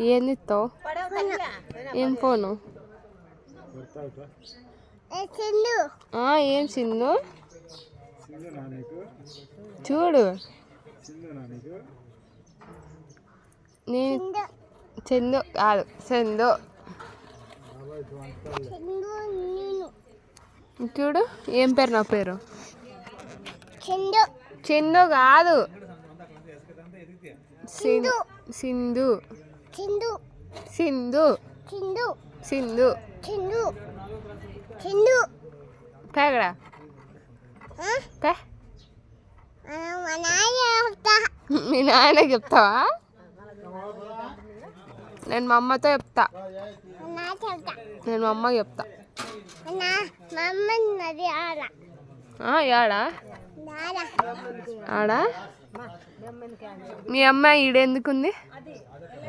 ఏం ఇస్తావు? ఏం ఫోను? ఏం సింధు చూడు. నేను చందు కాదు, చందు చూడు. ఏం పేరు? నా పేరు చందు కాదు, సింధు. సింధు సింధు పేగడా పే. మీ నాయన చెప్తావా? నేను మా అమ్మతో చెప్తా. నేను మా అమ్మకి చెప్తా. యాడా ఆడా? మీ అమ్మ ఈడెందుకుంది?